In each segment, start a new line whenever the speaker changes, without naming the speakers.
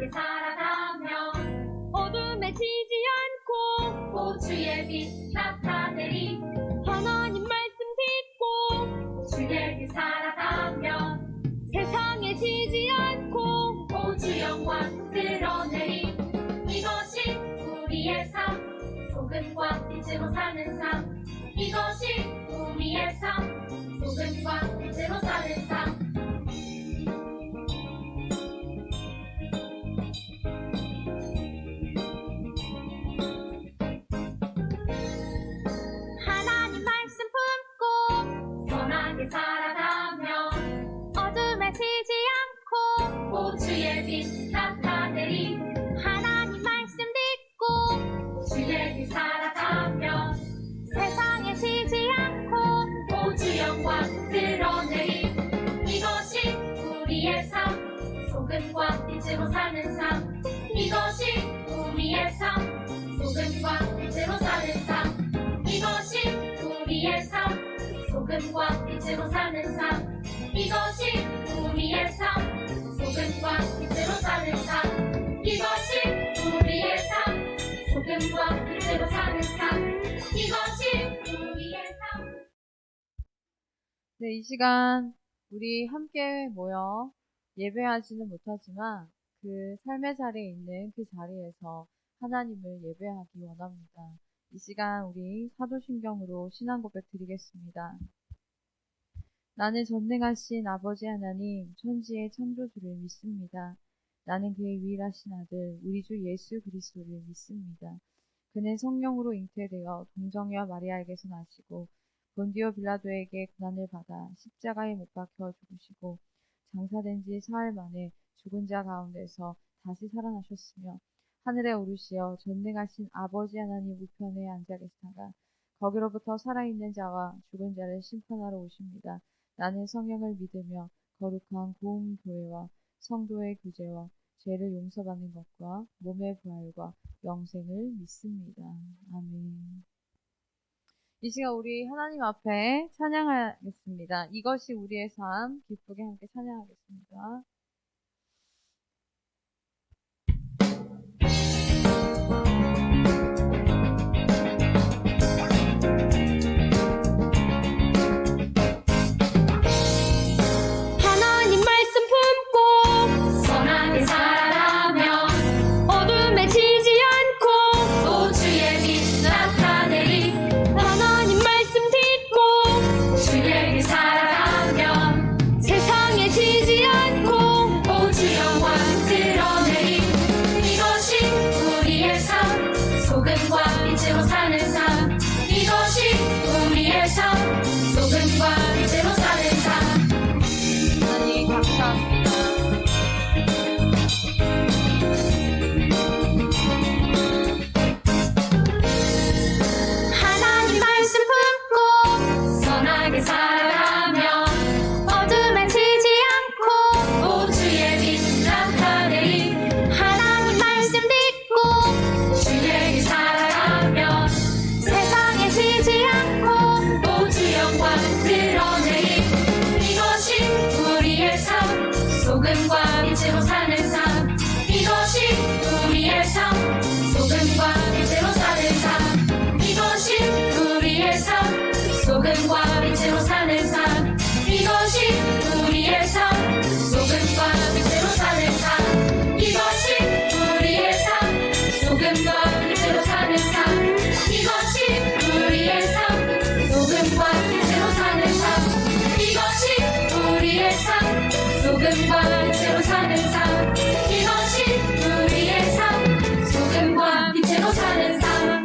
선하게 살아가며
어둠에 지지 않고
주의 빛 나타내리
하나님 말씀 듣고
주의 길 살아가며
세상에 지지 않고
주 영광 드러내리 이것이 우리의 삶 소금과 빛으로 사는 삶 이것이 우리의 삶 소금과 빛으로 사는 삶
하나님 말씀 품고
선하게 살아가며
어둠에 지지 않고
주의 빛 나타내리
하나님 말씀 듣고
주의 길 살아가며
세상에 지지 않고
주 영광 드러내리 이것이 우리의 삶 소금과 빛으로 사는 삶 이것이 우리의 삶 소금과 빛으로 사는 삶 이것이 우리의 삶 소금과 빛으로 사는 삶 이것이 우리의 삶 소금과 빛으로 사는 삶 이것이 우리의 삶 소금과 빛으로 사는 삶 이것이 우리의 삶
네, 이 시간 우리 함께 모여 예배하지는 못하지만 그 삶의 자리에 있는 그 자리에서 하나님을 예배하기 원합니다. 이 시간 우리 사도신경으로 신앙 고백 드리겠습니다. 나는 전능하신 아버지 하나님 천지의 창조주를 믿습니다. 나는 그의 유일하신 아들 우리 주 예수 그리스도를 믿습니다. 그는 성령으로 잉태되어 동정녀 마리아에게서 나시고 본디오 빌라도에게 고난을 받아 십자가에 못 박혀 죽으시고 장사된 지 사흘 만에 죽은 자 가운데서 다시 살아나셨으며 하늘에 오르시어 전능하신 아버지 하나님 우편에 앉아 계시다가 거기로부터 살아있는 자와 죽은 자를 심판하러 오십니다. 나는 성령을 믿으며 거룩한 고운 교회와 성도의 구제와 죄를 용서받는 것과 몸의 부활과 영생을 믿습니다. 아멘. 이 시간 우리 하나님 앞에 찬양하겠습니다. 이것이 우리의 삶, 기쁘게 함께 찬양하겠습니다.
하나님 말씀 품고
선하게 살아가며
어둠에 지지 않고
주의 빛 나타내리
하나님 말씀 듣고
주의 길 살아가며
세상에 지지 않고
주 영광 드러내리 이것이 우리의 삶 소금과 빛으로 사는 삶 이것이 우리의 삶 소금과 빛으로 사는 삶
하나님 감사합니다.
하나님 말씀 품고
선하게 살아가며
어둠에 지지 않고
주의 빛 나타내리
하나님 말씀 듣고
주의 길 살아가며
세상에 지지 않고
주 영광 드러내리 이것이 우리의 삶 소금과 빛으로 사는 삶 이것이 우리의 삶 소금과 빛으로 사는 삶 이것이 우리의 삶 소금과 빛으로 사는 삶 이것이 우리의 삶 소금과 빛으로 사는 삶 이것이 우리의 삶 소금과 빛으로 사는 삶 이것이 우리의 삶 소금과 빛으로 사는 삶 이것이 우리의 삶 소금과 빛으로 사는 삶 이것이 우리의 삶 소금과 빛으로 사는 삶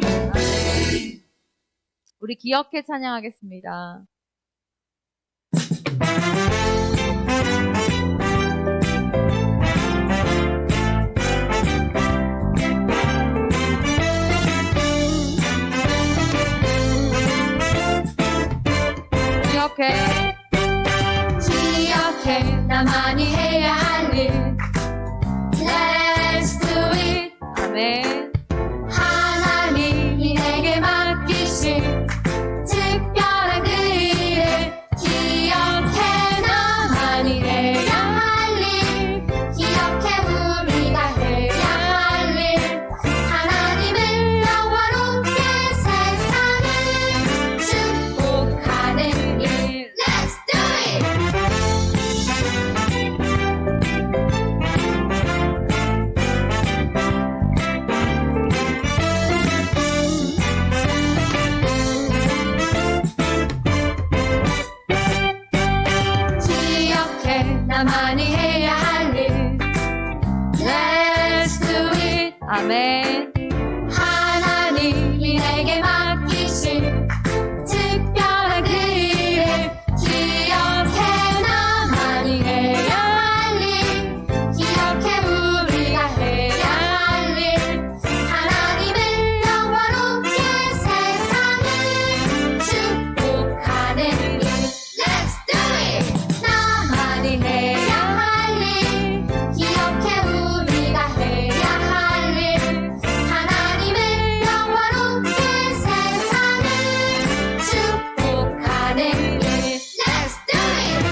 우리 기억해 찬양하겠습니다. 기억해.
기억해 나만이 해야 할 일 Let's do it
아멘.
하나님이 내게 맡기신 특별한 그 일을 기억해 나 나만이 해야 할 일. Let's do it.
아멘.
하나님이 내게 맡기신 특별한 그 일을 기억해. 나만이 해야 할 일. 기억해 우리가 해야 할 일. 하나님을 영화롭게 세상을 축복하는 일. Let's do it. 나만이 해야 할 일. 기억해 우리가 해야 할 일. 하나님을 영화롭게 세상을 축복하는 일. Let's do it.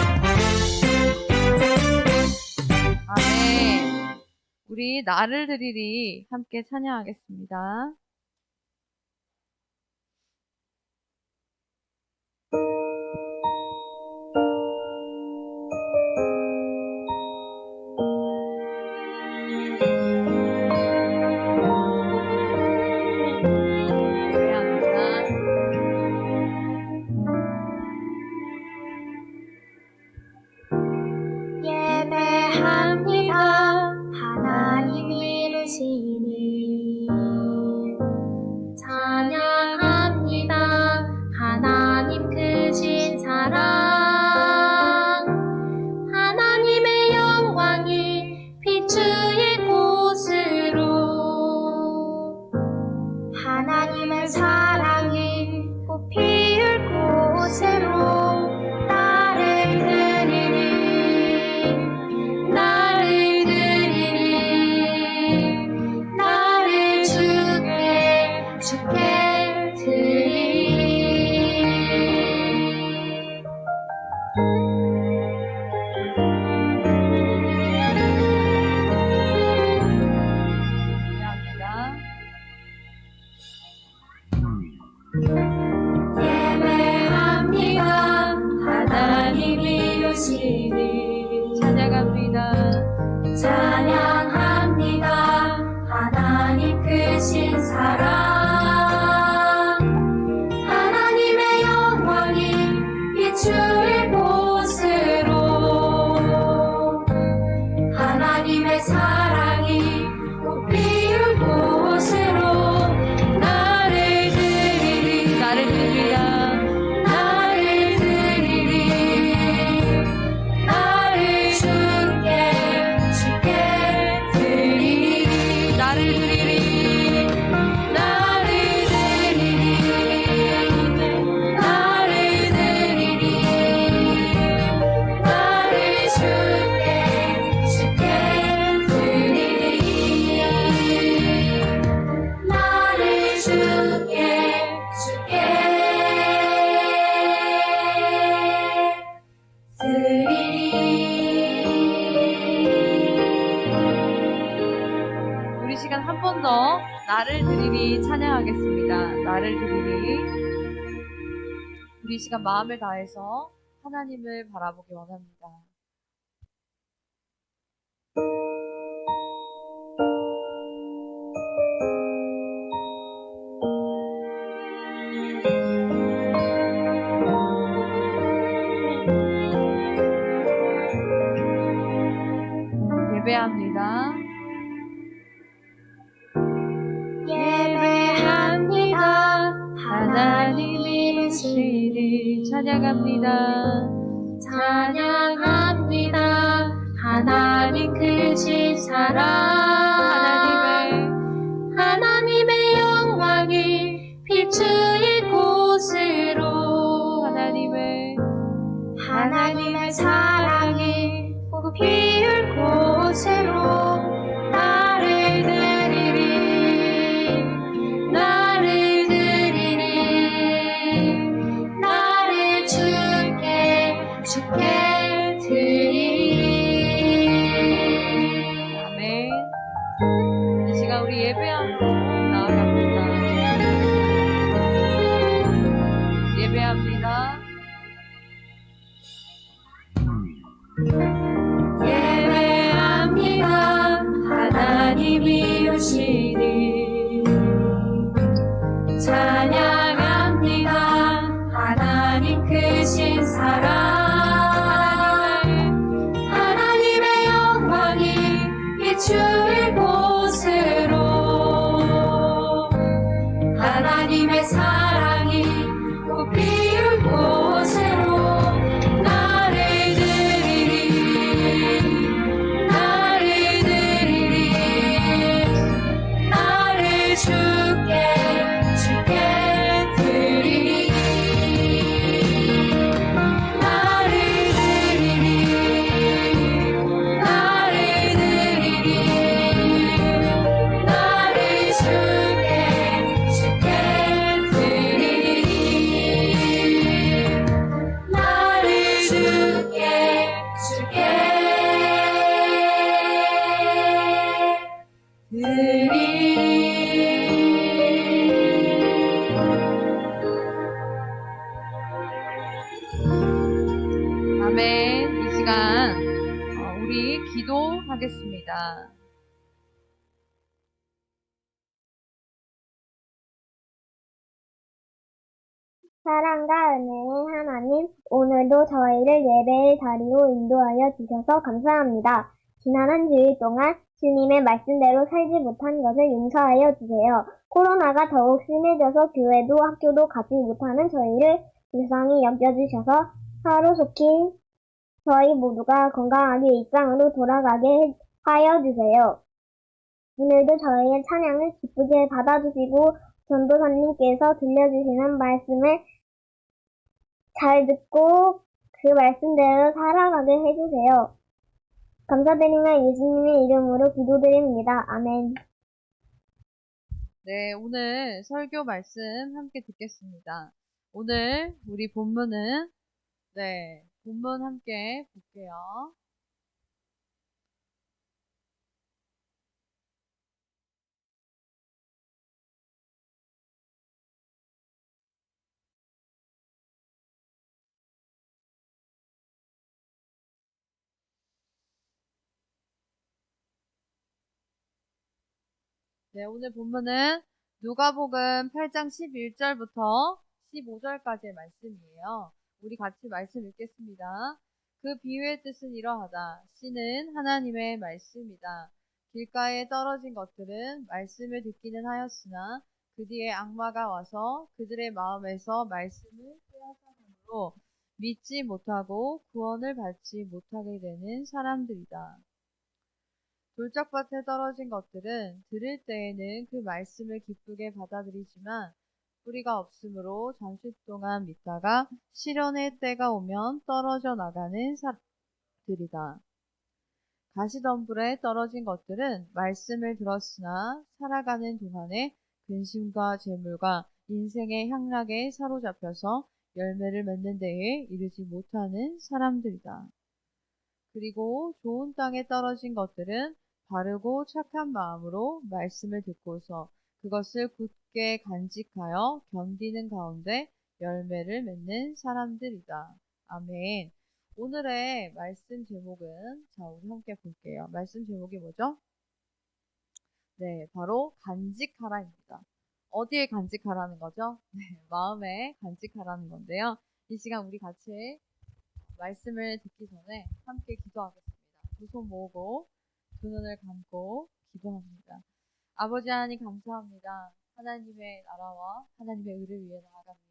아멘. 우리 나를 드리리 함께 찬양하겠습니다. 예배합니다.
예배합니다. 하나님 이루시니 찬양합니다. 하나님 크신 사랑 하나님의 영광이 비추일 곳으로 하나님의 사랑이 꽃피울 곳으로 나를 드리리 나를 드리리 나를 주께 드리리.
예배합니다.
예배합니다. 하나님 이루시니
찬양합니다.
찬양합니다. 하나님 크신 사랑 하나님의 영광이 비추일 곳으로 하나님의 사랑이 꽃피울 곳으로 나를 드리리
나를 드립니다.
나를 드리리 나를 주께 드리리
나를 드리리.
나를 드리리 나를 드리리 나를 주께 드리리 나를 주께 드리리.
우리 시간 한 번 더 나를 드리리 찬양하겠습니다. 나를 드리리. 우리 시간 마음을 다해서 하나님을 바라보기 원합니다. 예배합니다.
예배합니다.
하나님 이루시니 찬양합니다.
찬양합니다. 하나님 크신 사랑 하나님의 영광이 비추일 곳으로 하나님의 사랑이 꽃피울 곳으로 나를 드리리 나를 드리리 나를 주께 드리리.
아멘. 이 시간 우리 예배함으로 나아갑니다. 예배합니다.
예배합니다. 하나님 이루시니 찬양합니다. 하나님 크신 사랑 하나님
시간 우리 기도하겠습니다.
사랑과 은혜의 하나님, 오늘도 저희를 예배의 자리로 인도하여 주셔서 감사합니다. 지난 한 주일 동안 주님의 말씀대로 살지 못한 것을 용서하여 주세요. 코로나가 더욱 심해져서 교회도 학교도 가지 못하는 저희를 불쌍히 여겨주셔서 하루속히 저희 모두가 건강하게 일상으로 돌아가게 하여 주세요. 오늘도 저희의 찬양을 기쁘게 받아주시고 전도사님께서 들려주시는 말씀을 잘 듣고 그 말씀대로 살아가게 해주세요. 감사드리며 예수님의 이름으로 기도드립니다. 아멘.
네, 오늘 설교 말씀 함께 듣겠습니다. 오늘 우리 본문은 본문 함께 볼게요. 네, 오늘 본문은 누가복음 8장 11절부터 15절까지의 말씀이에요. 우리 같이 말씀 읽겠습니다. 그 비유의 뜻은 이러하다. 씨는 하나님의 말씀이다. 길가에 떨어진 것들은 말씀을 듣기는 하였으나 그 뒤에 악마가 와서 그들의 마음에서 말씀을 빼앗아가므로 믿지 못하고 구원을 받지 못하게 되는 사람들이다. 돌짝밭에 떨어진 것들은 들을 때에는 그 말씀을 기쁘게 받아들이지만 뿌리가 없으므로 잠시 동안 믿다가 시련의 때가 오면 떨어져 나가는 사람들이다. 가시덤불에 떨어진 것들은 말씀을 들었으나 살아가는 동안에 근심과 재물과 인생의 향락에 사로잡혀서 열매를 맺는 데에 이르지 못하는 사람들이다. 그리고 좋은 땅에 떨어진 것들은 바르고 착한 마음으로 말씀을 듣고서 그것을 굳게 간직하여 견디는 가운데 열매를 맺는 사람들이다. 아멘. 오늘의 말씀 제목은 우리 함께 볼게요. 말씀 제목이 뭐죠? 네, 바로 간직하라입니다. 어디에 간직하라는 거죠? 네, 마음에 간직하라는 건데요. 이 시간 우리 같이 말씀을 듣기 전에 함께 기도하겠습니다. 두 손 모으고 두 눈을 감고 기도합니다. 아버지 하나님 감사합니다. 하나님의 나라와 하나님의 의를 위해 나아갑니다.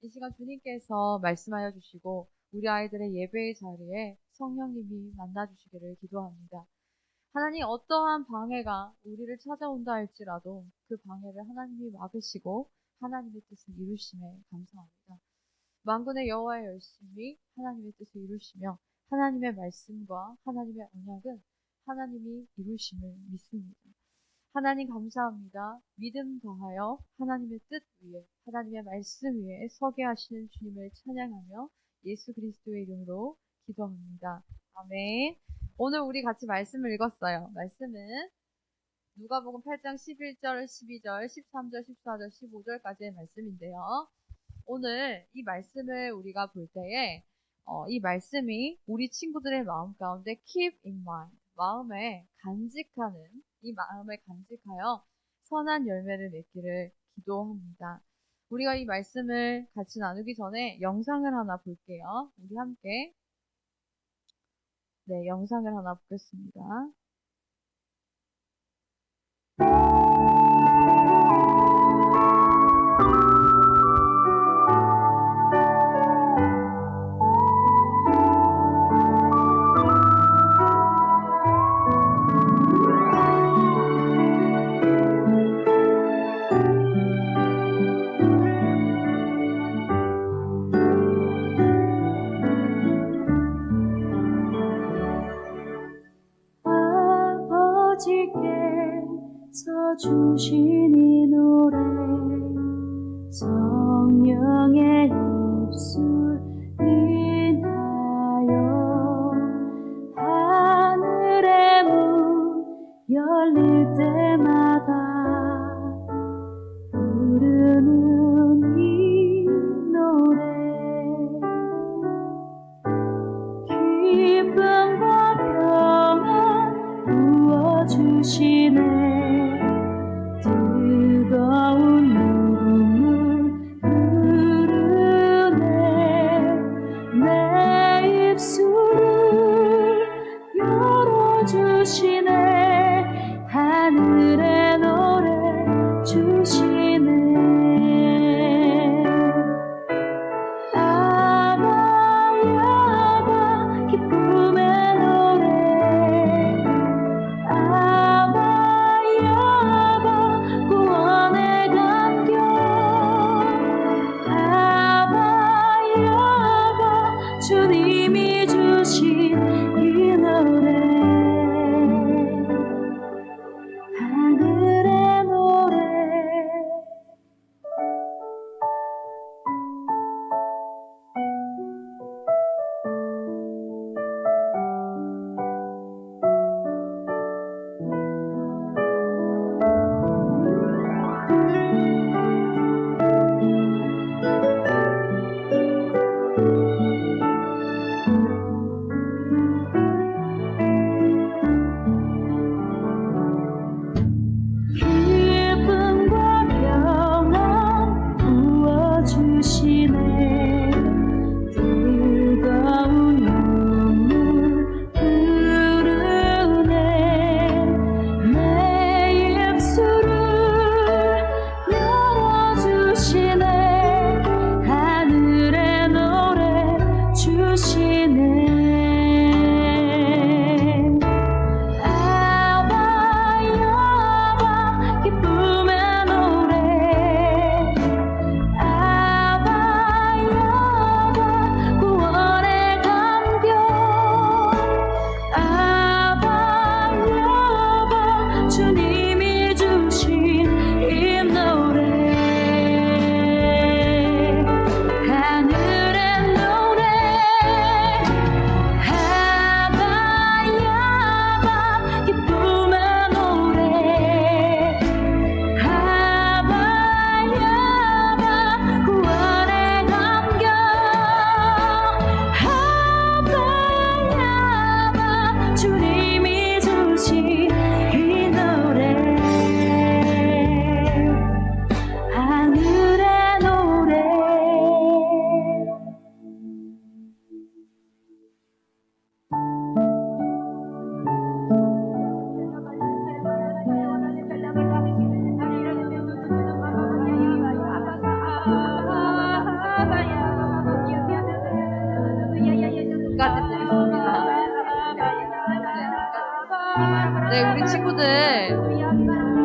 이 시간 주님께서 말씀하여 주시고 우리 아이들의 예배의 자리에 성령님이 만나 주시기를 기도합니다. 하나님 어떠한 방해가 우리를 찾아온다 할지라도 그 방해를 하나님이 막으시고 하나님의 뜻을 이루심에 감사합니다. 만군의 여호와의 열심히 하나님의 뜻을 이루시며 하나님의 말씀과 하나님의 언약은 하나님이 이루심을 믿습니다. 하나님 감사합니다. 믿음 더하여 하나님의 뜻 위에 하나님의 말씀 위에 서게 하시는 주님을 찬양하며 예수 그리스도의 이름으로 기도합니다. 아멘. 오늘 우리 같이 말씀을 읽었어요. 말씀은 누가복음 8장 11절, 12절, 13절, 14절, 15절까지의 말씀인데요. 오늘 이 말씀을 우리가 볼 때에 이 말씀이 우리 친구들의 마음 가운데 keep in mind, 마음에 간직하는 이 마음에 간직하여 선한 열매를 맺기를 기도합니다. 우리가 이 말씀을 같이 나누기 전에 영상을 하나 볼게요. 우리 함께 영상을 하나 보겠습니다.
아버지께서 주신 이 노래 성령의 입술 인하여 하늘의 문 열릴 때마다 부르는 이 노래 기쁨과 평안 부어주시네. 뜨거운 눈물 흐르네. 내 입술을 열어주시네. 하늘의 노래 주시네. 아바 야바 기쁨의 노래. 아바 야바 구원의 감격. 아바 야바 주님이 주신 이 노래. 하늘의 노래. 기쁨과 평안 부어주시네. 뜨거운 눈물 흐르네. 내 입술을 열어주시네. 하늘의 노래 주시네. 아바 야바 기쁨의 노래. 아바 야바 구원의 감격. 아바 야바 주님이 주신 이 노래. 하늘의 노래. 아바 야바 기쁨의 노래. 아바 야바 구원의 감격. 아바 야바 주님이 주신 이 노래. 하늘의 노래.
까지 보겠습니다. 네, 우리 친구들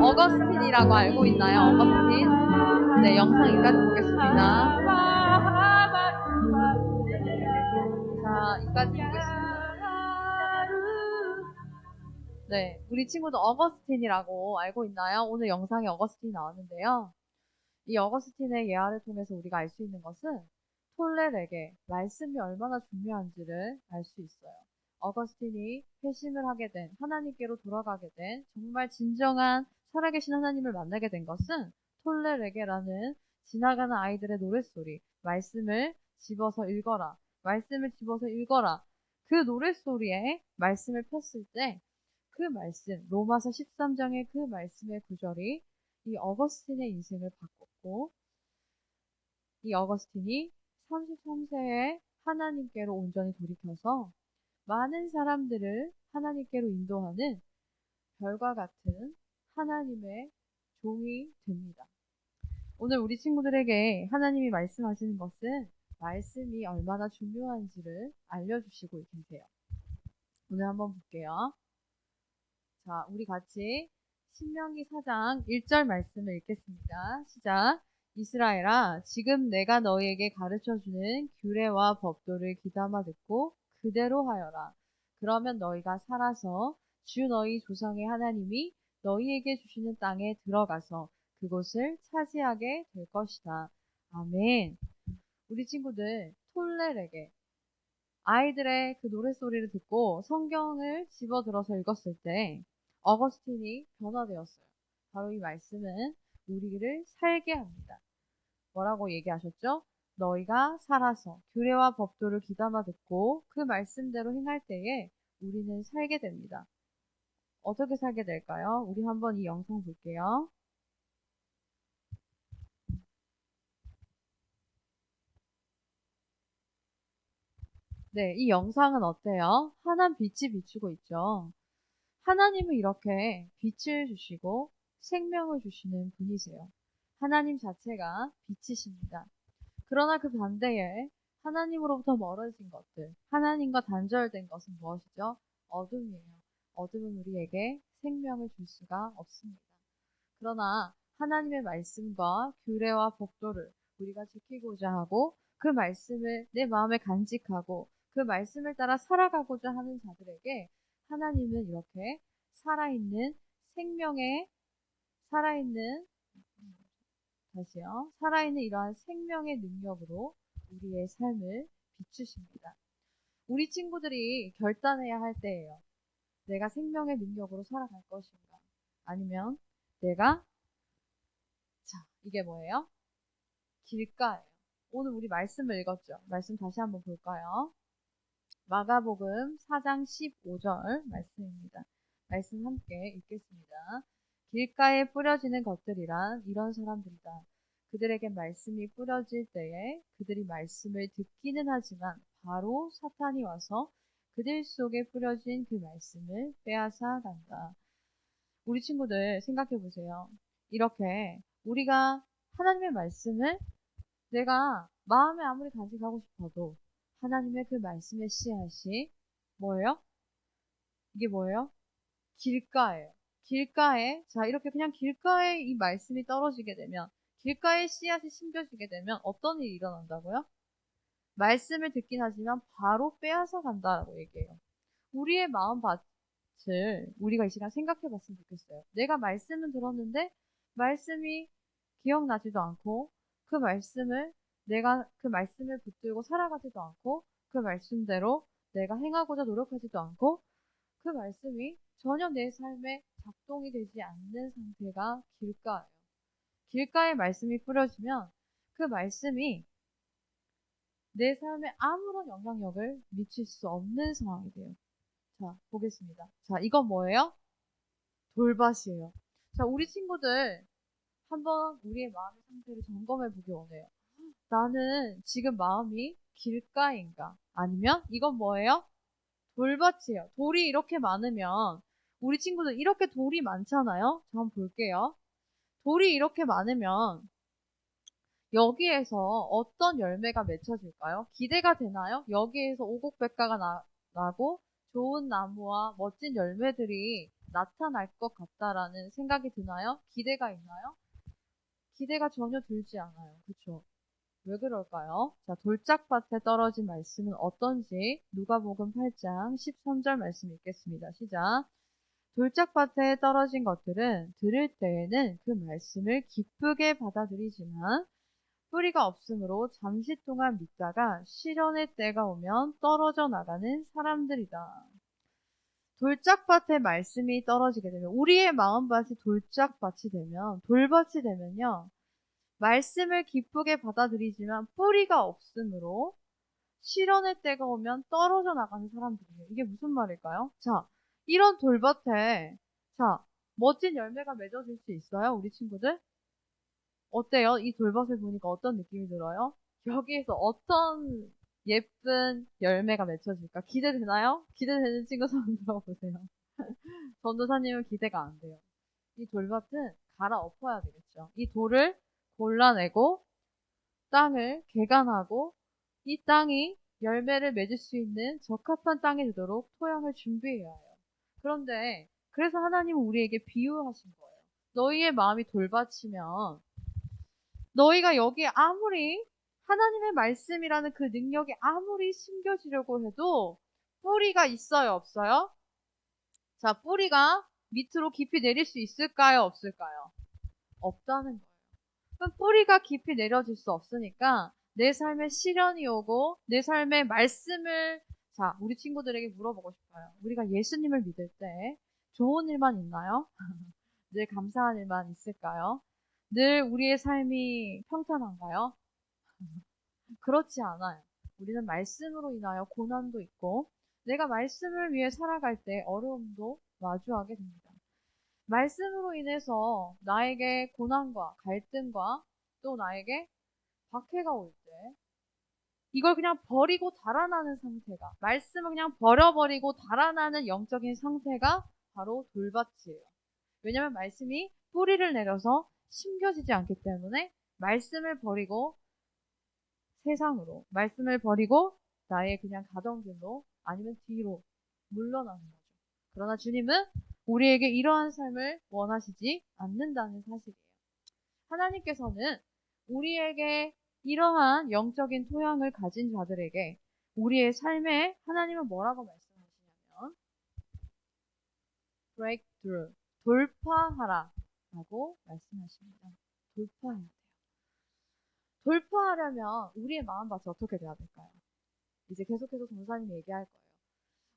어거스틴이라고 알고 있나요? 어거스틴? 네, 영상 여기까지 보겠습니다. 자, 여기까지 보겠습니다. 네, 우리 친구들 어거스틴이라고 알고 있나요? 오늘 영상에 어거스틴이 나왔는데요. 이 어거스틴의 예화를 통해서 우리가 알 수 있는 것은 톨레에게 말씀이 얼마나 중요한지를 알 수 있어요. 어거스틴이 회심을 하게 된, 하나님께로 돌아가게 된, 정말 진정한 살아계신 하나님을 만나게 된 것은 톨레에게라는 지나가는 아이들의 노랫소리, 말씀을 집어서 읽어라, 말씀을 집어서 읽어라. 그 노랫소리에 말씀을 폈을 때 그 말씀, 로마서 13장의 그 말씀의 구절이 이 어거스틴의 인생을 바꿨고, 이 어거스틴이 33세에 하나님께로 온전히 돌이켜서 많은 사람들을 하나님께로 인도하는 별과 같은 하나님의 종이 됩니다. 오늘 우리 친구들에게 하나님이 말씀하시는 것은 말씀이 얼마나 중요한지를 알려주시고 계세요. 오늘 한번 볼게요. 자, 우리 같이 신명기 4장 1절 말씀을 읽겠습니다. 시작. 이스라엘아, 지금 내가 너희에게 가르쳐주는 규례와 법도를 귀담아 듣고 그대로 하여라. 그러면 너희가 살아서 주 너희 조상의 하나님이 너희에게 주시는 땅에 들어가서 그곳을 차지하게 될 것이다. 아멘. 우리 친구들 톨레에게 아이들의 그 노랫소리를 듣고 성경을 집어들어서 읽었을 때 어거스틴이 변화되었어요. 바로 이 말씀은 우리를 살게 합니다. 뭐라고 얘기하셨죠? 너희가 살아서 규례와 법도를 귀담아 듣고 그 말씀대로 행할 때에 우리는 살게 됩니다. 어떻게 살게 될까요? 우리 한번 이 영상 볼게요. 네, 이 영상은 어때요? 환한 빛이 비추고 있죠. 하나님은 이렇게 빛을 주시고 생명을 주시는 분이세요. 하나님 자체가 빛이십니다. 그러나 그 반대에 하나님으로부터 멀어진 것들, 하나님과 단절된 것은 무엇이죠? 어둠이에요. 어둠은 우리에게 생명을 줄 수가 없습니다. 그러나 하나님의 말씀과 규례와 법도를 우리가 지키고자 하고 그 말씀을 내 마음에 간직하고 그 말씀을 따라 살아가고자 하는 자들에게 하나님은 이렇게 살아있는 생명의 살아있는 다시요. 살아있는 이러한 생명의 능력으로 우리의 삶을 비추십니다. 우리 친구들이 결단해야 할 때예요. 내가 생명의 능력으로 살아갈 것인가? 아니면 내가 이게 뭐예요? 길가예요. 오늘 우리 말씀을 읽었죠? 말씀 다시 한번 볼까요? 마가복음 4장 15절 말씀입니다. 말씀 함께 읽겠습니다. 길가에 뿌려지는 것들이란 이런 사람들이다. 그들에게 말씀이 뿌려질 때에 그들이 말씀을 듣기는 하지만 바로 사탄이 와서 그들 속에 뿌려진 그 말씀을 빼앗아 간다. 우리 친구들 생각해 보세요. 이렇게 우리가 하나님의 말씀을 내가 마음에 아무리 간직하고 싶어도 하나님의 그 말씀의 씨앗이 뭐예요? 이게 뭐예요? 길가예요. 길가에, 자, 이렇게 그냥 길가에 이 말씀이 떨어지게 되면, 길가에 씨앗이 심겨지게 되면 어떤 일이 일어난다고요? 말씀을 듣긴 하지만 바로 빼앗아 간다라고 얘기해요. 우리의 마음밭을 우리가 이 시간 생각해 봤으면 좋겠어요. 내가 말씀은 들었는데, 말씀이 기억나지도 않고, 내가 그 말씀을 붙들고 살아가지도 않고, 그 말씀대로 내가 행하고자 노력하지도 않고, 그 말씀이 전혀 내 삶에 작동이 되지 않는 상태가 길가예요. 길가에 말씀이 뿌려지면 그 말씀이 내 삶에 아무런 영향력을 미칠 수 없는 상황이 돼요. 자, 보겠습니다. 자, 이건 뭐예요? 돌밭이에요. 자, 우리 친구들 한번 우리의 마음의 상태를 점검해 보기 원해요. 나는 지금 마음이 길가인가? 아니면 이건 뭐예요? 돌밭이에요. 돌이 이렇게 많으면 우리 친구들 이렇게 돌이 많잖아요. 저 한번 볼게요. 돌이 이렇게 많으면 여기에서 어떤 열매가 맺혀질까요? 기대가 되나요? 여기에서 오곡백과가 나고 좋은 나무와 멋진 열매들이 나타날 것 같다라는 생각이 드나요? 기대가 있나요? 기대가 전혀 들지 않아요. 그렇죠? 왜 그럴까요? 자, 돌짝밭에 떨어진 말씀은 어떤지 누가복음 8장 13절 말씀 읽겠습니다. 시작. 돌짝밭에 떨어진 것들은 들을 때에는 그 말씀을 기쁘게 받아들이지만 뿌리가 없으므로 잠시 동안 믿다가 시련의 때가 오면 떨어져 나가는 사람들이다. 돌짝밭에 말씀이 떨어지게 되면 우리의 마음밭이 돌짝밭이 되면 돌밭이 되면요. 말씀을 기쁘게 받아들이지만 뿌리가 없으므로 시련의 때가 오면 떨어져 나가는 사람들이에요. 이게 무슨 말일까요? 자, 이런 돌밭에 자, 멋진 열매가 맺어질 수 있어요? 우리 친구들? 어때요? 이 돌밭을 보니까 어떤 느낌이 들어요? 여기에서 어떤 예쁜 열매가 맺혀질까? 기대되나요? 기대되는 친구 손 들어보세요. 전도사님은 기대가 안 돼요. 이 돌밭은 갈아엎어야 되겠죠. 이 돌을 골라내고 땅을 개간하고 이 땅이 열매를 맺을 수 있는 적합한 땅이 되도록 토양을 준비해야 해요. 그런데 그래서 하나님은 우리에게 비유하신 거예요. 너희의 마음이 돌밭이면 너희가 여기에 아무리 하나님의 말씀이라는 그 능력이 아무리 심겨지려고 해도 뿌리가 있어요, 없어요? 자, 뿌리가 밑으로 깊이 내릴 수 있을까요, 없을까요? 없다는 거예요. 그럼 뿌리가 깊이 내려질 수 없으니까 내 삶에 시련이 오고 내 삶의 말씀을 자, 우리 친구들에게 물어보고 싶어요. 우리가 예수님을 믿을 때 좋은 일만 있나요? 늘 감사한 일만 있을까요? 늘 우리의 삶이 평탄한가요? 그렇지 않아요. 우리는 말씀으로 인하여 고난도 있고 내가 말씀을 위해 살아갈 때 어려움도 마주하게 됩니다. 말씀으로 인해서 나에게 고난과 갈등과 또 나에게 박해가 올 때 이걸 그냥 버리고 달아나는 상태가 말씀을 그냥 버려버리고 달아나는 영적인 상태가 바로 돌밭이에요. 왜냐하면 말씀이 뿌리를 내려서 심겨지지 않기 때문에 말씀을 버리고 세상으로 말씀을 버리고 나의 그냥 가던 길로 아니면 뒤로 물러나는 거죠. 그러나 주님은 우리에게 이러한 삶을 원하시지 않는다는 사실이에요. 하나님께서는 우리에게 이러한 영적인 토양을 가진 자들에게 우리의 삶에 하나님은 뭐라고 말씀하시냐면 breakthrough, 돌파하라 라고 말씀하십니다. 돌파해야 돼요. 돌파하려면 우리의 마음밭이 어떻게 돼야 될까요? 이제 계속해서 전사님이 얘기할 거예요.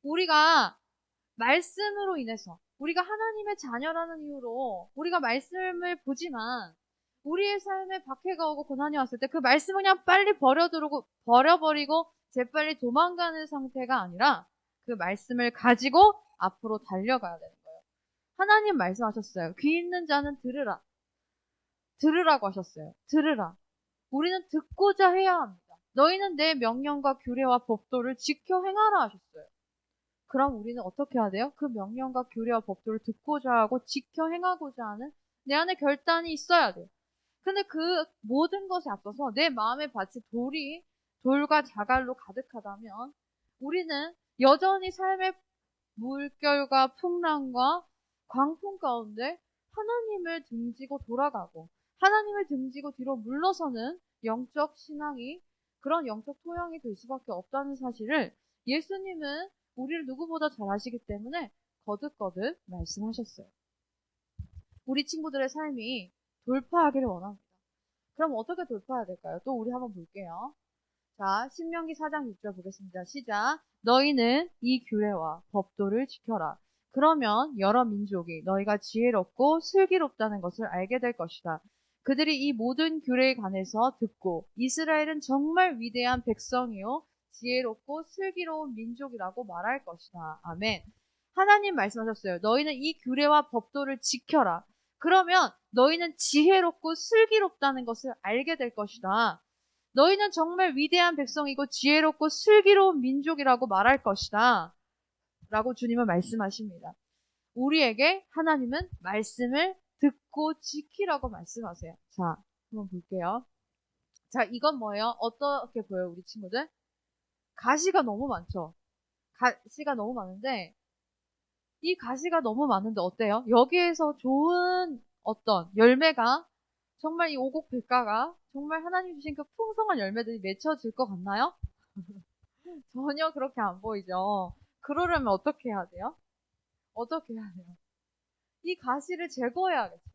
우리가 말씀으로 인해서 우리가 하나님의 자녀라는 이유로 우리가 말씀을 보지만 우리의 삶에 박해가 오고 고난이 왔을 때 그 말씀을 그냥 빨리 버려버리고 재빨리 도망가는 상태가 아니라 그 말씀을 가지고 앞으로 달려가야 되는 거예요. 하나님 말씀하셨어요. 귀 있는 자는 들으라. 들으라고 하셨어요. 들으라. 우리는 듣고자 해야 합니다. 너희는 내 명령과 규례와 법도를 지켜 행하라 하셨어요. 그럼 우리는 어떻게 해야 돼요? 그 명령과 규례와 법도를 듣고자 하고 지켜 행하고자 하는 내 안에 결단이 있어야 돼요. 근데 그 모든 것에 앞서서 내 마음의 밭이 돌과 자갈로 가득하다면 우리는 여전히 삶의 물결과 풍랑과 광풍 가운데 하나님을 등지고 돌아가고 하나님을 등지고 뒤로 물러서는 영적 신앙이 그런 영적 토양이 될 수밖에 없다는 사실을 예수님은 우리를 누구보다 잘 아시기 때문에 거듭거듭 말씀하셨어요. 우리 친구들의 삶이 돌파하기를 원합니다. 그럼 어떻게 돌파해야 될까요? 또 우리 한번 볼게요. 자, 신명기 4장 6절 보겠습니다. 시작. 너희는 이 규례와 법도를 지켜라. 그러면 여러 민족이 너희가 지혜롭고 슬기롭다는 것을 알게 될 것이다. 그들이 이 모든 규례에 관해서 듣고 이스라엘은 정말 위대한 백성이요 지혜롭고 슬기로운 민족이라고 말할 것이다. 아멘. 하나님 말씀하셨어요. 너희는 이 규례와 법도를 지켜라. 그러면 너희는 지혜롭고 슬기롭다는 것을 알게 될 것이다. 너희는 정말 위대한 백성이고 지혜롭고 슬기로운 민족이라고 말할 것이다. 라고 주님은 말씀하십니다. 우리에게 하나님은 말씀을 듣고 지키라고 말씀하세요. 자, 한번 볼게요. 자, 이건 뭐예요? 어떻게 보여요, 우리 친구들? 가시가 너무 많죠? 가시가 너무 많은데, 이 가시가 너무 많은데 어때요? 여기에서 좋은 어떤 열매가, 정말 이 오곡백과가, 정말 하나님 주신 그 풍성한 열매들이 맺혀질 것 같나요? 전혀 그렇게 안 보이죠? 그러려면 어떻게 해야 돼요? 어떻게 해야 돼요? 이 가시를 제거해야겠죠.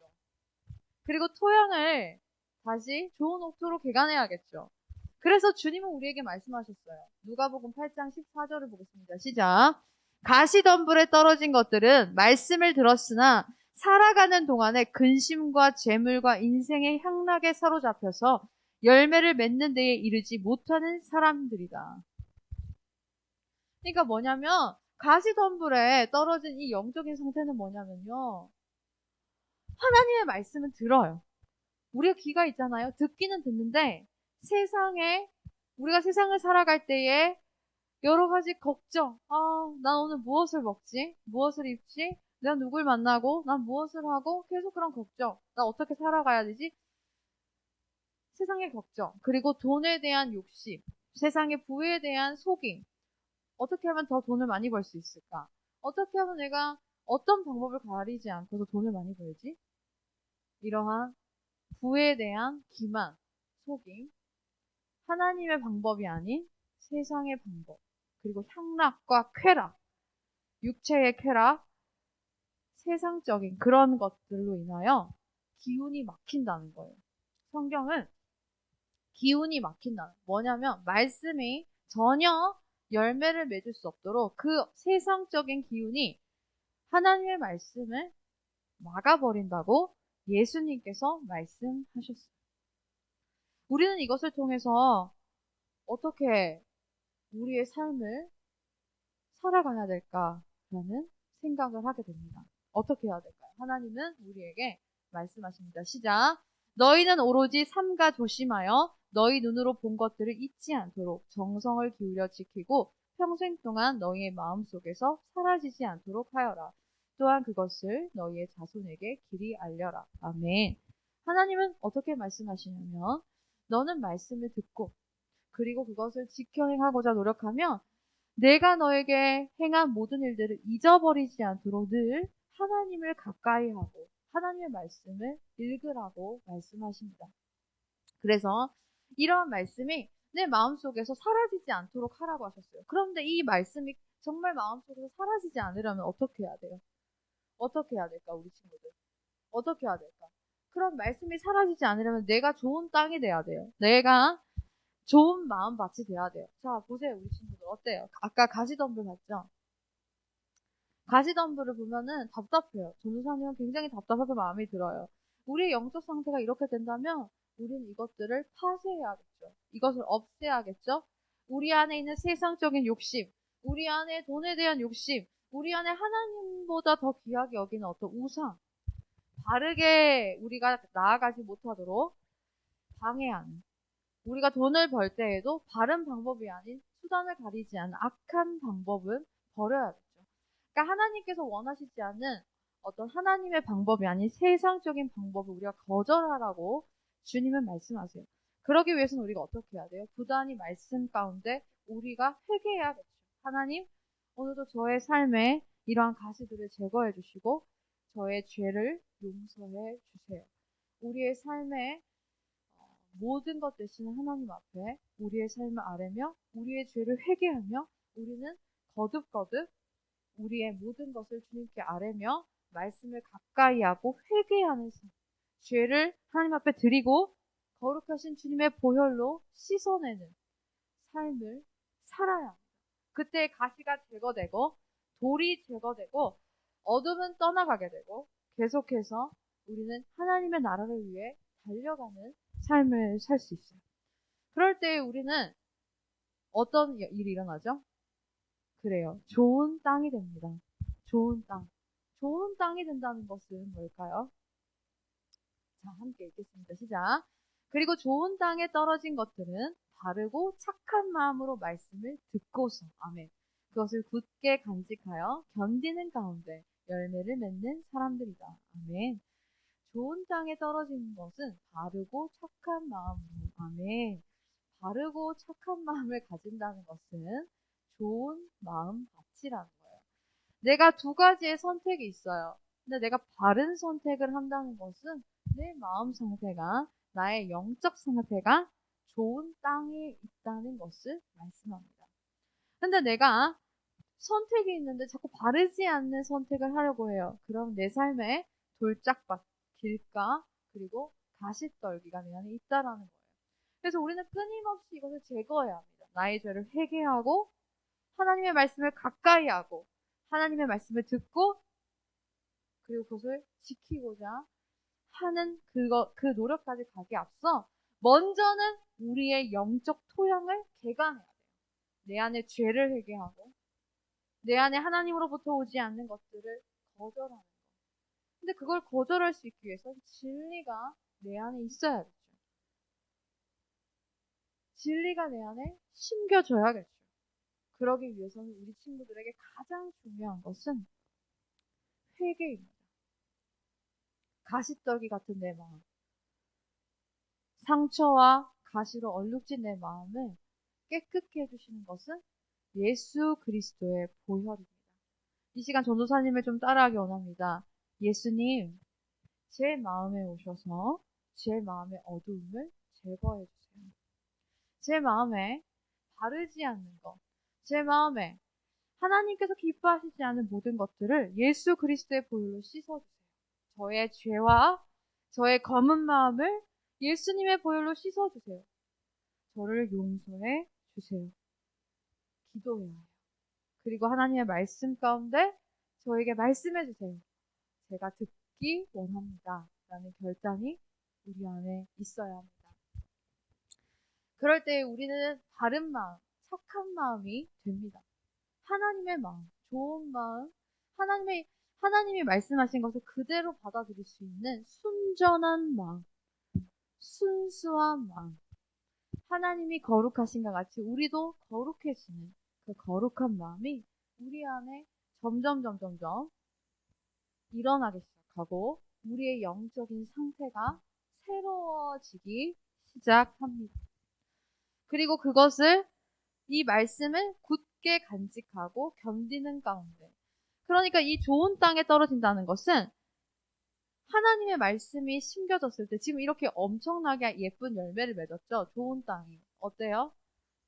그리고 토양을 다시 좋은 옥토로 개간해야겠죠. 그래서 주님은 우리에게 말씀하셨어요. 누가복음 8장 14절을 보겠습니다. 시작. 가시덤불에 떨어진 것들은 말씀을 들었으나 살아가는 동안에 근심과 재물과 인생의 향락에 사로잡혀서 열매를 맺는 데에 이르지 못하는 사람들이다. 그러니까 뭐냐면 가시덤불에 떨어진 이 영적인 상태는 뭐냐면요. 하나님의 말씀은 들어요. 우리가 귀가 있잖아요. 듣기는 듣는데 우리가 세상을 살아갈 때에 여러 가지 걱정. 난 오늘 무엇을 먹지? 무엇을 입지? 내가 누굴 만나고? 난 무엇을 하고? 계속 그런 걱정. 나 어떻게 살아가야 되지? 세상의 걱정. 그리고 돈에 대한 욕심. 세상의 부에 대한 속임. 어떻게 하면 더 돈을 많이 벌 수 있을까? 어떻게 하면 내가 어떤 방법을 가리지 않고서 돈을 많이 벌지? 이러한 부에 대한 기만, 속임, 하나님의 방법이 아닌 세상의 방법, 그리고 향락과 쾌락, 육체의 쾌락, 세상적인 그런 것들로 인하여 기운이 막힌다는 거예요. 성경은 기운이 막힌다는 거예요. 뭐냐면 말씀이 전혀 열매를 맺을 수 없도록 그 세상적인 기운이 하나님의 말씀을 막아버린다고 예수님께서 말씀하셨어요. 우리는 이것을 통해서 어떻게 우리의 삶을 살아가야 될까라는 생각을 하게 됩니다. 어떻게 해야 될까요? 하나님은 우리에게 말씀하십니다. 시작. 너희는 오로지 삼가 조심하여 너희 눈으로 본 것들을 잊지 않도록 정성을 기울여 지키고 평생 동안 너희의 마음속에서 사라지지 않도록 하여라. 또한 그것을 너희의 자손에게 길이 알려라. 아멘. 하나님은 어떻게 말씀하시냐면 너는 말씀을 듣고 그리고 그것을 지켜 행하고자 노력하면 내가 너에게 행한 모든 일들을 잊어버리지 않도록 늘 하나님을 가까이 하고 하나님의 말씀을 읽으라고 말씀하십니다. 그래서 이러한 말씀이 내 마음속에서 사라지지 않도록 하라고 하셨어요. 그런데 이 말씀이 정말 마음속에서 사라지지 않으려면 어떻게 해야 돼요? 어떻게 해야 될까, 우리 친구들? 어떻게 해야 될까? 그런 말씀이 사라지지 않으려면 내가 좋은 땅이 돼야 돼요. 내가 좋은 마음밭이 돼야 돼요. 자, 보세요, 우리 친구들. 어때요? 아까 가시덤불 봤죠? 가시덤불을 보면은 답답해요. 전도사님은 굉장히 답답하게 마음이 들어요. 우리의 영적 상태가 이렇게 된다면 우리는 이것들을 파쇄해야겠죠. 이것을 없애야겠죠. 우리 안에 있는 세상적인 욕심, 우리 안에 돈에 대한 욕심, 우리 안에 하나님보다 더 귀하게 여기는 어떤 우상, 바르게 우리가 나아가지 못하도록 방해하는, 우리가 돈을 벌 때에도 바른 방법이 아닌 수단을 가리지 않은 악한 방법은 버려야겠죠. 그러니까 하나님께서 원하시지 않는 어떤 하나님의 방법이 아닌 세상적인 방법을 우리가 거절하라고 주님은 말씀하세요. 그러기 위해서는 우리가 어떻게 해야 돼요? 부단히 말씀 가운데 우리가 회개해야겠죠. 하나님, 오늘도 저의 삶에 이러한 가시들을 제거해 주시고 저의 죄를 용서해 주세요. 우리의 삶에 모든 것 되시는 하나님 앞에 우리의 삶을 아뢰며 우리의 죄를 회개하며 우리는 거듭거듭 우리의 모든 것을 주님께 아뢰며 말씀을 가까이 하고 회개하는 삶, 죄를 하나님 앞에 드리고 거룩하신 주님의 보혈로 씻어내는 삶을 살아야 합니다. 그때 가시가 제거되고 돌이 제거되고 어둠은 떠나가게 되고 계속해서 우리는 하나님의 나라를 위해 달려가는 삶을 살 수 있어요. 그럴 때 우리는 어떤 일이 일어나죠? 그래요. 좋은 땅이 됩니다. 좋은 땅. 좋은 땅이 된다는 것은 뭘까요? 자, 함께 읽겠습니다. 시작. 그리고 좋은 땅에 떨어진 것들은 바르고 착한 마음으로 말씀을 듣고서, 아멘. 그것을 굳게 간직하여 견디는 가운데 열매를 맺는 사람들이다. 아멘. 좋은 땅에 떨어진 것은 바르고 착한 마음으로, 아멘. 바르고 착한 마음을 가진다는 것은 좋은 마음 밭이라는 거예요. 내가 두 가지의 선택이 있어요. 근데 내가 바른 선택을 한다는 것은 내 마음 상태가, 나의 영적 상태가 좋은 땅에 있다는 것을 말씀합니다. 근데 내가 선택이 있는데 자꾸 바르지 않는 선택을 하려고 해요. 그럼 내 삶에 돌짝밭, 길가, 그리고 가시떨기가 내 안에 있다라는 거예요. 그래서 우리는 끊임없이 이것을 제거해야 합니다. 나의 죄를 회개하고 하나님의 말씀을 가까이 하고 하나님의 말씀을 듣고 그리고 그것을 지키고자 하는 그 노력까지 가기 앞서 먼저는 우리의 영적 토양을 개간해야 돼요. 내 안에 죄를 회개하고 내 안에 하나님으로부터 오지 않는 것들을 거절하는 것. 근데 그걸 거절할 수 있기 위해서 진리가 내 안에 있어야겠죠. 진리가 내 안에 심겨져야겠죠. 그러기 위해서는 우리 친구들에게 가장 중요한 것은 회개입니다. 가시떨기 같은 내 마음, 상처와 가시로 얼룩진 내 마음을 깨끗게 해주시는 것은 예수 그리스도의 보혈입니다. 이 시간 전도사님을 좀 따라하기 원합니다. 예수님, 제 마음에 오셔서 제 마음의 어두움을 제거해 주세요. 제 마음에 바르지 않는 것, 제 마음에 하나님께서 기뻐하시지 않은 모든 것들을 예수 그리스도의 보혈로 씻어주세요. 저의 죄와 저의 검은 마음을 예수님의 보혈로 씻어주세요. 저를 용서해 주세요. 기도해야 해요. 그리고 하나님의 말씀 가운데 저에게 말씀해 주세요. 제가 듣기 원합니다. 라는 결단이 우리 안에 있어야 합니다. 그럴 때 우리는 바른 마음, 착한 마음이 됩니다. 하나님의 마음, 좋은 마음, 하나님이 말씀하신 것을 그대로 받아들일 수 있는 순전한 마음, 순수한 마음. 하나님이 거룩하신 것 같이 우리도 거룩해지는 그 거룩한 마음이 우리 안에 점점 일어나기 시작하고 우리의 영적인 상태가 새로워지기 시작합니다. 그리고 이 말씀을 굳게 간직하고 견디는 가운데. 그러니까 이 좋은 땅에 떨어진다는 것은 하나님의 말씀이 심겨졌을 때 지금 이렇게 엄청나게 예쁜 열매를 맺었죠. 좋은 땅이. 어때요?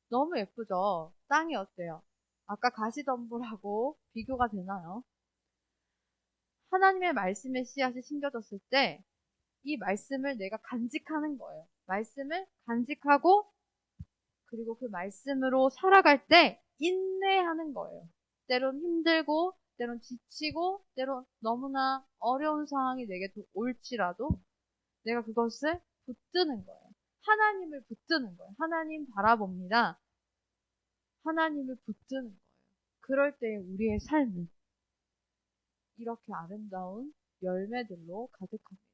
너무 예쁘죠? 땅이 어때요? 아까 가시덤불하고 비교가 되나요? 하나님의 말씀의 씨앗이 심겨졌을 때 이 말씀을 내가 간직하는 거예요. 말씀을 간직하고 그리고 그 말씀으로 살아갈 때 인내하는 거예요. 때론 힘들고 때론 지치고 때론 너무나 어려운 상황이 내게 올지라도 내가 그것을 붙드는 거예요. 하나님을 붙드는 거예요. 하나님 바라봅니다. 하나님을 붙드는 거예요. 그럴 때 우리의 삶은 이렇게 아름다운 열매들로 가득합니다.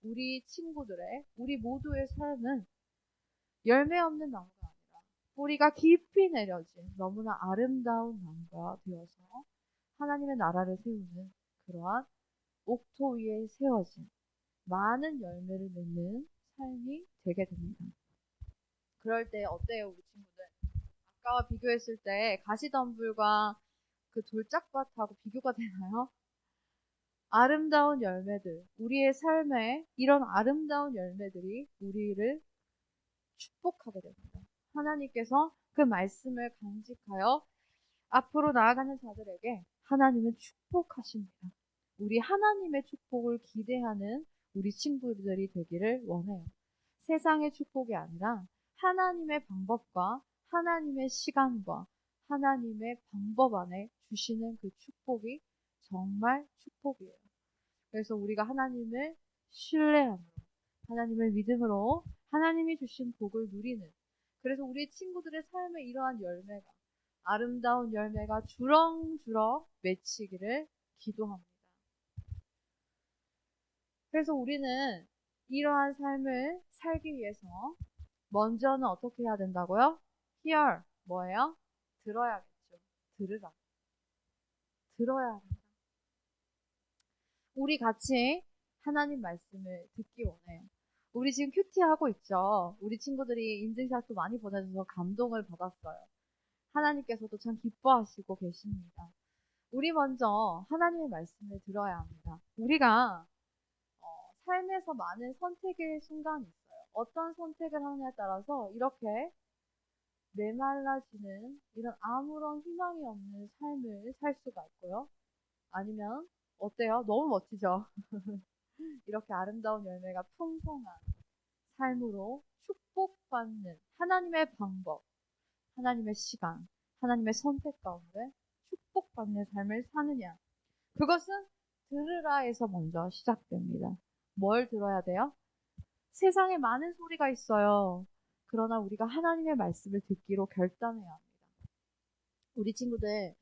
우리 모두의 삶은 열매 없는 나무가 아니라 뿌리가 깊이 내려진 너무나 아름다운 나무가 되어서 하나님의 나라를 세우는 그러한 옥토 위에 세워진 많은 열매를 맺는 삶이 되게 됩니다. 그럴 때 어때요, 우리 친구들? 아까와 비교했을 때 가시덤불과 그 돌짝밭하고 비교가 되나요? 아름다운 열매들, 우리의 삶에 이런 아름다운 열매들이 우리를 축복하게 됩니다. 하나님께서 그 말씀을 간직하여 앞으로 나아가는 자들에게 하나님은 축복하십니다. 우리 하나님의 축복을 기대하는 우리 친구들이 되기를 원해요. 세상의 축복이 아니라 하나님의 방법과 하나님의 시간과 하나님의 방법 안에 주시는 그 축복이 정말 축복이에요. 그래서 우리가 하나님을 신뢰함으로, 하나님을 믿음으로 하나님이 주신 복을 누리는, 그래서 우리 친구들의 삶에 이러한 열매가, 아름다운 열매가 주렁주렁 맺히기를 기도합니다. 그래서 우리는 이러한 삶을 살기 위해서 먼저는 어떻게 해야 된다고요? hear, 뭐예요? 들어야겠죠. 들어야 합니다. 우리 같이 하나님 말씀을 듣기 원해요. 우리 지금 큐티 하고 있죠. 우리 친구들이 인증샷도 많이 보내줘서 감동을 받았어요. 하나님께서도 참 기뻐하시고 계십니다. 우리 먼저 하나님의 말씀을 들어야 합니다. 우리가 삶에서 많은 선택의 순간이 있어요. 어떤 선택을 하느냐에 따라서 이렇게 메말라지는 이런 아무런 희망이 없는 삶을 살 수가 있고요. 아니면 어때요? 너무 멋지죠? 이렇게 아름다운 열매가 풍성한 삶으로 축복받는 하나님의 방법, 하나님의 시간, 하나님의 선택 가운데 축복받는 삶을 사느냐. 그것은 들으라에서 먼저 시작됩니다. 뭘 들어야 돼요? 세상에 많은 소리가 있어요. 그러나 우리가 하나님의 말씀을 듣기로 결단해야 합니다. 우리 친구들,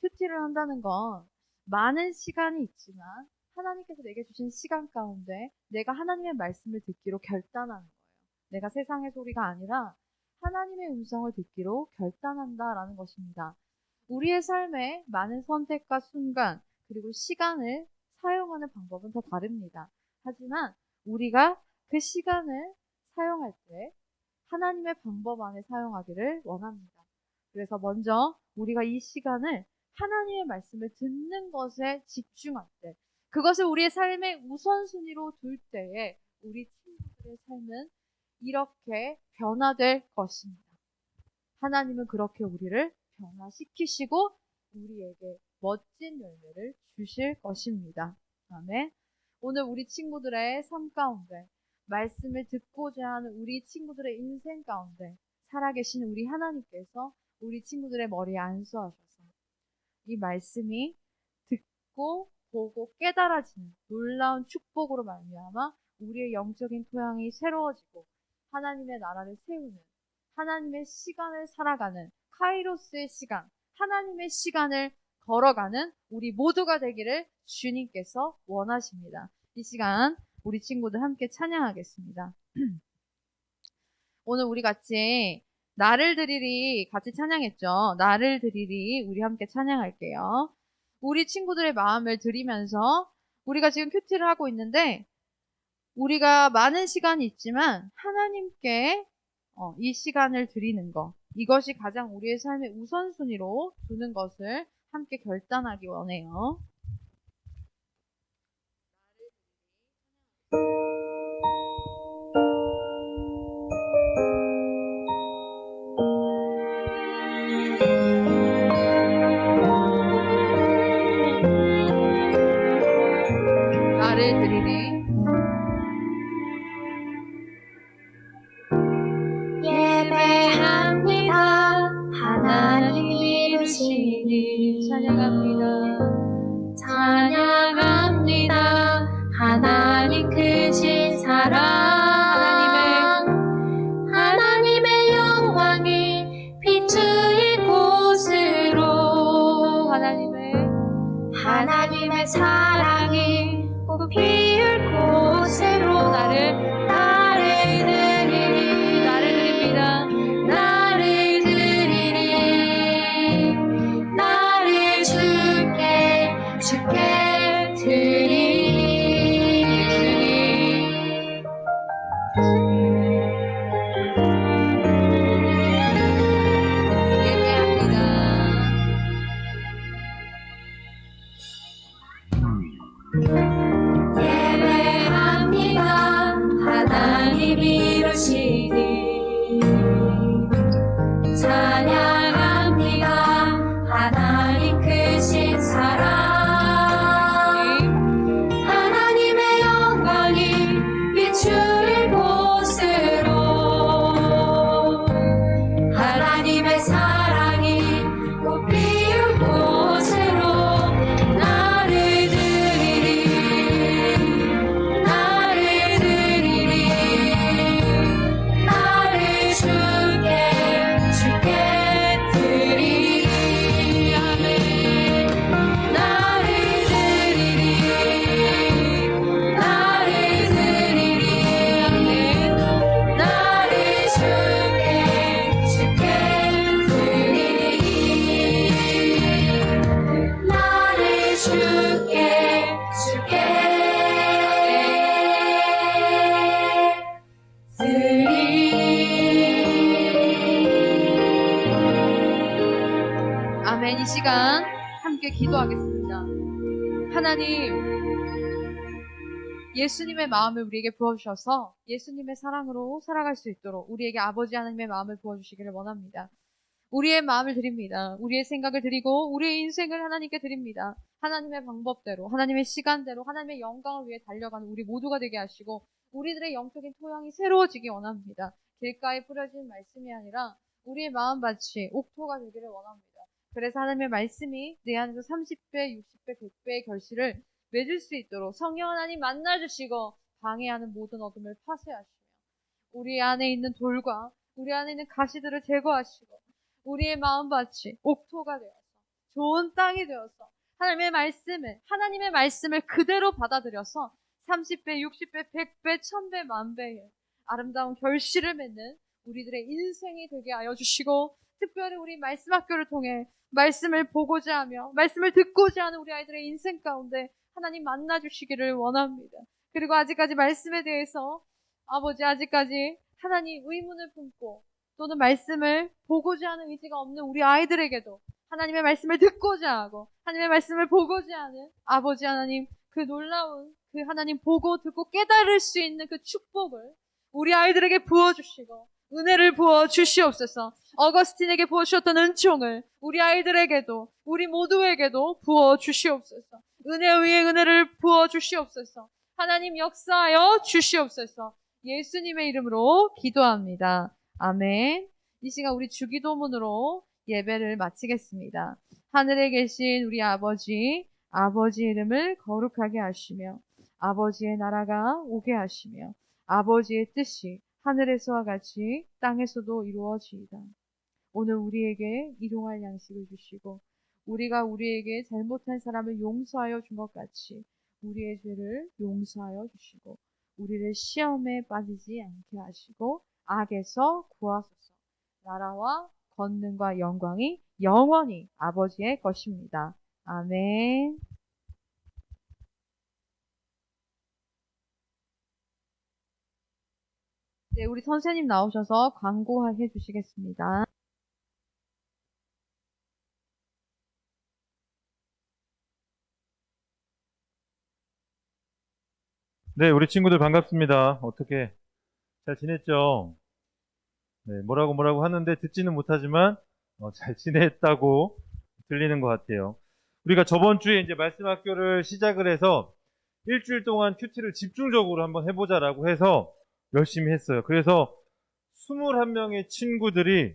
큐티를 한다는 건 많은 시간이 있지만 하나님께서 내게 주신 시간 가운데 내가 하나님의 말씀을 듣기로 결단하는 거예요. 내가 세상의 소리가 아니라 하나님의 음성을 듣기로 결단한다라는 것입니다. 우리의 삶에 많은 선택과 순간 그리고 시간을 사용하는 방법은 다 다릅니다. 하지만 우리가 그 시간을 사용할 때 하나님의 방법 안에 사용하기를 원합니다. 그래서 먼저 우리가 이 시간을 하나님의 말씀을 듣는 것에 집중할 때, 그것을 우리의 삶의 우선순위로 둘 때에 우리 친구들의 삶은 이렇게 변화될 것입니다. 하나님은 그렇게 우리를 변화시키시고 우리에게 멋진 열매를 주실 것입니다. 아멘. 오늘 우리 친구들의 삶 가운데 말씀을 듣고자 하는 우리 친구들의 인생 가운데 살아계신 우리 하나님께서 우리 친구들의 머리에 안수하셔서 이 말씀이 듣고 보고 깨달아지는 놀라운 축복으로 말미암아 우리의 영적인 토양이 새로워지고 하나님의 나라를 세우는 하나님의 시간을 살아가는 카이로스의 시간, 하나님의 시간을 걸어가는 우리 모두가 되기를 주님께서 원하십니다. 이 시간 우리 친구들 함께 찬양하겠습니다. 오늘 우리 같이 나를 드리리 같이 찬양했죠. 나를 드리리 우리 함께 찬양할게요. 우리 친구들의 마음을 드리면서 우리가 지금 큐티를 하고 있는데 우리가 많은 시간이 있지만 하나님께 이 시간을 드리는 것, 이것이 가장 우리의 삶의 우선순위로 두는 것을 함께 결단하기 원해요. 나를 드리리.
예배합니다. 하나님 이루시니
찬양합니다.
찬양합니다. 하나님 크신 사랑 하나님의 영광이 비추일 곳으로 하나님의 사랑이 꽃피울 곳으로 나를 드리리 나를 드리리 나를 주께 드리리 예배합니다. 하나님 이루시니 찬양합니다. 하나님 크신 사랑 하나님의 영광이 비추일 곳으로 하나님의 사랑이 꽃피울 곳으로 나를 드리리 나를 주께 드리리 나를
아멘. 이 시간 함께 기도하겠습니다. 하나님, 예수님의 마음을 우리에게 부어주셔서 예수님의 사랑으로 살아갈 수 있도록 우리에게 아버지 하나님의 마음을 부어주시기를 원합니다. 우리의 마음을 드립니다. 우리의 생각을 드리고 우리의 인생을 하나님께 드립니다. 하나님의 방법대로, 하나님의 시간대로, 하나님의 영광을 위해 달려가는 우리 모두가 되게 하시고 우리들의 영적인 토양이 새로워지기 원합니다. 길가에 뿌려진 말씀이 아니라 우리의 마음밭이 옥토가 되기를 원합니다. 그래서 하나님의 말씀이 내 안에서 30배, 60배, 100배의 결실을 맺을 수 있도록 성령 하나님 만나주시고 방해하는 모든 어둠을 파쇄하시며 우리 안에 있는 돌과 우리 안에 있는 가시들을 제거하시고 우리의 마음밭이 옥토가 되어서 좋은 땅이 되어서 하나님의 말씀을 그대로 받아들여서 30배, 60배, 100배, 1000배, 1000배의 아름다운 결실을 맺는 우리들의 인생이 되게 하여 주시고 특별히 우리 말씀 학교를 통해 말씀을 보고자 하며 말씀을 듣고자 하는 우리 아이들의 인생 가운데 하나님 만나주시기를 원합니다. 그리고 아직까지 말씀에 대해서 아직까지 하나님 의문을 품고 또는 말씀을 보고자 하는 의지가 없는 우리 아이들에게도 하나님의 말씀을 듣고자 하고 하나님의 말씀을 보고자 하는 아버지 하나님 그 놀라운 그 하나님 보고 듣고 깨달을 수 있는 그 축복을 우리 아이들에게 부어주시고 은혜를 부어주시옵소서. 어거스틴에게 부어주셨던 은총을 우리 아이들에게도 우리 모두에게도 부어주시옵소서. 은혜 위에 은혜를 부어주시옵소서. 하나님 역사하여 주시옵소서. 예수님의 이름으로 기도합니다. 아멘. 이 시간 우리 주기도문으로 예배를 마치겠습니다. 하늘에 계신 우리 아버지 이름을 거룩하게 하시며 아버지의 나라가 오게 하시며 아버지의 뜻이 하늘에서와 같이 땅에서도 이루어지이다. 오늘 우리에게 일용할 양식을 주시고 우리가 우리에게 잘못한 사람을 용서하여 준 것 같이 우리의 죄를 용서하여 주시고 우리를 시험에 빠지지 않게 하시고 악에서 구하소서. 나라와 권능과 영광이 영원히 아버지의 것입니다. 아멘. 네, 우리 선생님 나오셔서 광고해 주시겠습니다.
네, 우리 친구들 반갑습니다. 어떻게 잘 지냈죠? 네, 뭐라고 하는데 듣지는 못하지만 잘 지냈다고 들리는 것 같아요. 우리가 저번 주에 이제 말씀 학교를 시작을 해서 일주일 동안 큐티를 집중적으로 한번 해보자라고 해서 열심히 했어요. 그래서 21명의 친구들이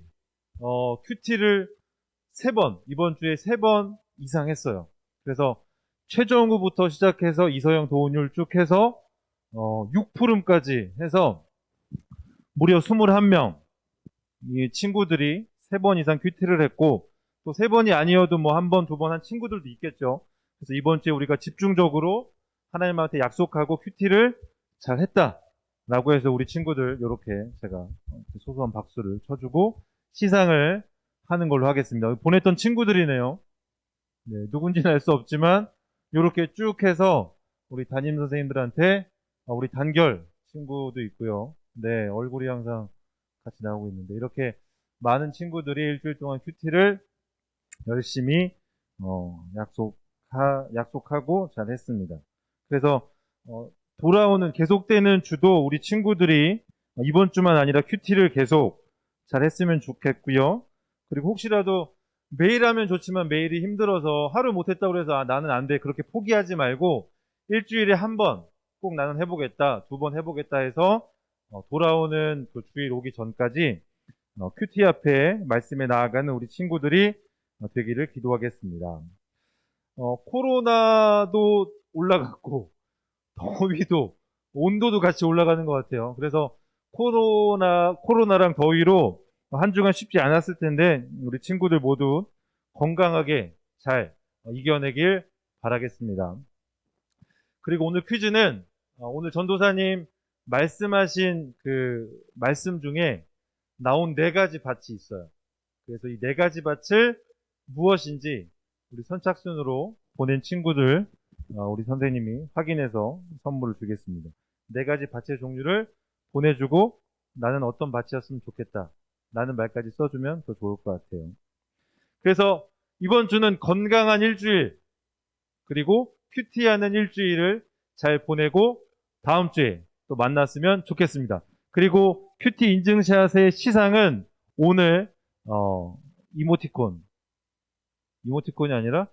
큐티를 3번, 이번 주에 3번 이상 했어요. 그래서 최정우부터 시작해서 이서영, 도훈율 쭉 해서 6푸름까지 해서 무려 21명 이 친구들이 3번 이상 큐티를 했고 또 3번이 아니어도 뭐 1번, 2번 한 친구들도 있겠죠. 그래서 이번 주에 우리가 집중적으로 하나님한테 약속하고 큐티를 잘 했다라고 해서 우리 친구들 이렇게 제가 소소한 박수를 쳐주고 시상을 하는 걸로 하겠습니다. 보냈던 친구들이네요. 네, 누군지는 알 수 없지만 이렇게 쭉 해서 우리 담임 선생님들한테 우리 단결 친구도 있고요. 네, 얼굴이 항상 같이 나오고 있는데 이렇게 많은 친구들이 일주일 동안 큐티를 열심히 약속하고 잘 했습니다. 그래서 돌아오는 계속되는 주도 우리 친구들이 이번 주만 아니라 큐티를 계속 잘 했으면 좋겠고요. 그리고 혹시라도 매일 하면 좋지만 매일이 힘들어서 하루 못했다고 해서 나는 안 돼 그렇게 포기하지 말고 일주일에 1번 꼭 나는 해보겠다, 2번 해보겠다 해서 돌아오는 그 주일 오기 전까지 큐티 앞에 말씀에 나아가는 우리 친구들이 되기를 기도하겠습니다. 코로나도 올라갔고 더위도 온도도 같이 올라가는 것 같아요. 그래서 코로나랑 더위로 한 주간 쉽지 않았을 텐데 우리 친구들 모두 건강하게 잘 이겨내길 바라겠습니다. 그리고 오늘 퀴즈는 오늘 전도사님 말씀하신 그 말씀 중에 나온 4가지 밭이 있어요. 그래서 이 4가지 밭을 무엇인지 우리 선착순으로 보낸 친구들 우리 선생님이 확인해서 선물을 주겠습니다. 4가지 밭의 종류를 보내주고 나는 어떤 밭이었으면 좋겠다 라는 말까지 써주면 더 좋을 것 같아요. 그래서 이번 주는 건강한 일주일 그리고 큐티하는 일주일을 잘 보내고 다음 주에 또 만났으면 좋겠습니다. 그리고 큐티 인증샷의 시상은 오늘 이모티콘이 아니라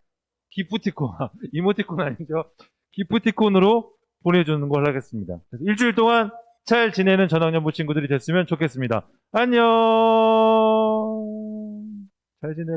기프티콘 이모티콘 아니죠. 기프티콘으로 보내주는 걸 하겠습니다. 그래서 일주일 동안 잘 지내는 전학년부 친구들이 됐으면 좋겠습니다. 안녕. 잘 지내.